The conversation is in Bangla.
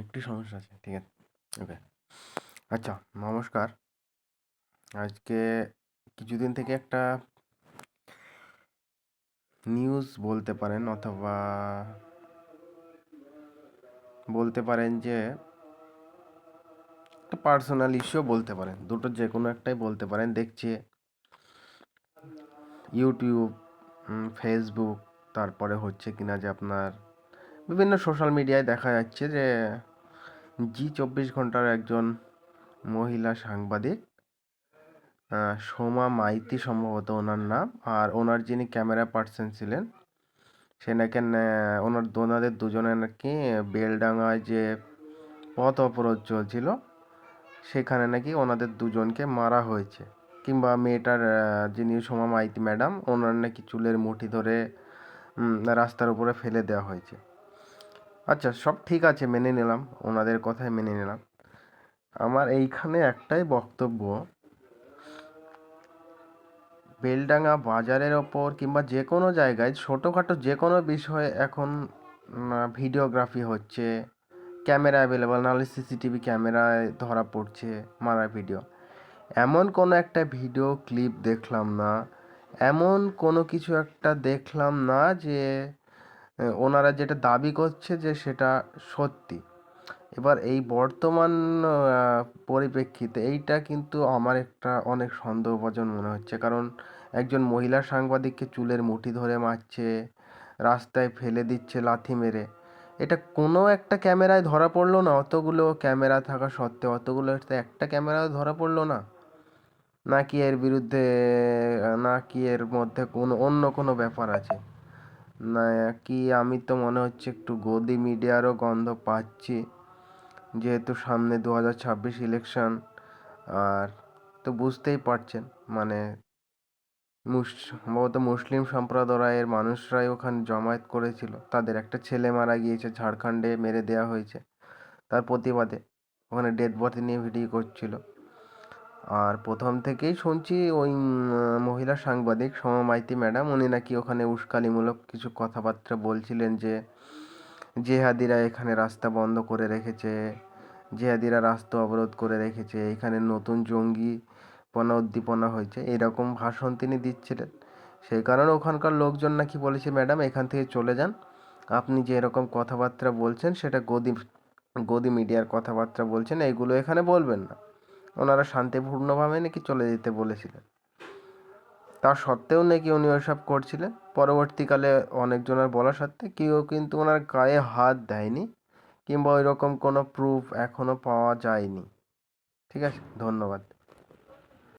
একটু সমস্যা আছে। ঠিক আছে। ওকে। আচ্ছা, নমস্কার। আজকে কিছুদিন থেকে একটা নিউজ বলতে পারেন অথবা বলতে পারেন যে একটা পার্সোনাল ইস্যুও বলতে পারেন। দুটোর যেকোনো একটাই বলতে পারেন। দেখছি ইউটিউব, ফেসবুক, তারপরে হচ্ছে কিনা যে আপনার বিভিন্ন সোশ্যাল মিডিয়ায় দেখা যাচ্ছে যে জি 24 ঘন্টার একজন মহিলা সাংবাদিক, সোমা মাইতি সম্ভবত ওনার নাম, আর ওনার যিনি ক্যামেরা পার্সন ছিলেন সে নাকি ওনাদের দুজনের নাকি বেলডাঙায় যে পথ অবরোধ চলছিল সেখানে নাকি ওনাদের দুজনকে মারা হয়েছে, কিংবা মেয়েটার যিনি সোমা মাইতি ম্যাডাম ওনার নাকি চুলের মুঠি ধরে রাস্তার উপরে ফেলে দেওয়া হয়েছে। আচ্ছা, সব ঠিক আছে, মেনে নিলাম, ওনাদের কথাই মেনে নিলাম। আমার এইখানে একটাই বক্তব্য, বেলডাঙা বাজারের ওপর কিংবা যে কোনো জায়গায় ছোটোখাটো যে কোনো বিষয়ে এখন ভিডিওগ্রাফি হচ্ছে, ক্যামেরা অ্যাভেলেবল, নাহলে সিসিটিভি ক্যামেরায় ধরা পড়ছে মারার ভিডিও। এমন কোনো একটা ভিডিও ক্লিপ দেখলাম না, এমন কোনো কিছু একটা দেখলাম না যে ওনারা যেটা দাবি করছে যে সেটা সত্যি। এবার এই বর্তমান পরিপ্রেক্ষিতে এইটা কিন্তু আমার একটা অনেক সন্দেহভাজন মনে হচ্ছে, কারণ একজন মহিলা সাংবাদিককে চুলের মুঠি ধরে মারছে, রাস্তায় ফেলে দিচ্ছে লাথি মেরে। এটা কোনো একটা ক্যামেরায় ধরা পড়লো না? অতগুলো ক্যামেরা থাকা সত্ত্বেও অতগুলো একটা ক্যামেরায় ধরা পড়লো না? নাকি এর বিরুদ্ধে নাকি এর মধ্যে কোনো অন্য কোনো ব্যাপার আছে? না কি, আমি তো মনে হচ্ছে একটু গদি মিডিয়ারও গন্ধ পাচ্ছি, যেহেতু সামনে 2026 ইলেকশন। আর তো বুঝতেই পারছেন, মানে সম্ভবত মুসলিম সম্প্রদায়ের মানুষরাই ওখানে জমায়েত করেছিল, তাদের একটা ছেলে মারা গিয়েছে, ঝাড়খণ্ডে মেরে দেওয়া হয়েছে, তার প্রতিবাদে ওখানে ডেড বডি নিয়ে ভিডিও করছিল। আর প্রথম থেকেই শুনছি ওই মহিলা সাংবাদিক সোমা মাইতি ম্যাডাম উনি নাকি ওখানে উস্কানিমূলক কিছু কথাবার্তা বলছিলেন, যে জেহাদিরা এখানে রাস্তা বন্ধ করে রেখেছে, জেহাদিরা রাস্তা অবরোধ করে রেখেছে, এখানে নতুন জঙ্গিপনা উদ্দীপনা হয়েছে, এরকম ভাষণ তিনি দিচ্ছিলেন। সেই কারণে ওখানকার লোকজন নাকি বলেছে, ম্যাডাম এখান থেকে চলে যান, আপনি যে এরকম কথাবার্তা বলছেন সেটা গদি গদি মিডিয়ার কথাবার্তা বলছেন, এইগুলো এখানে বলবেন না। ওনারা শান্তিপূর্ণভাবে নাকি চলে যেতে বলেছিলেন, তা সত্ত্বেও নাকি উনি ওইসব করছিলেন। পরবর্তীকালে অনেকজনের বলা সত্ত্বে কেউ কিন্তু ওনার গায়ে হাত দেয়নি, কিংবা ওইরকম কোনো প্রুফ এখনো পাওয়া যায়নি। ঠিক আছে, ধন্যবাদ।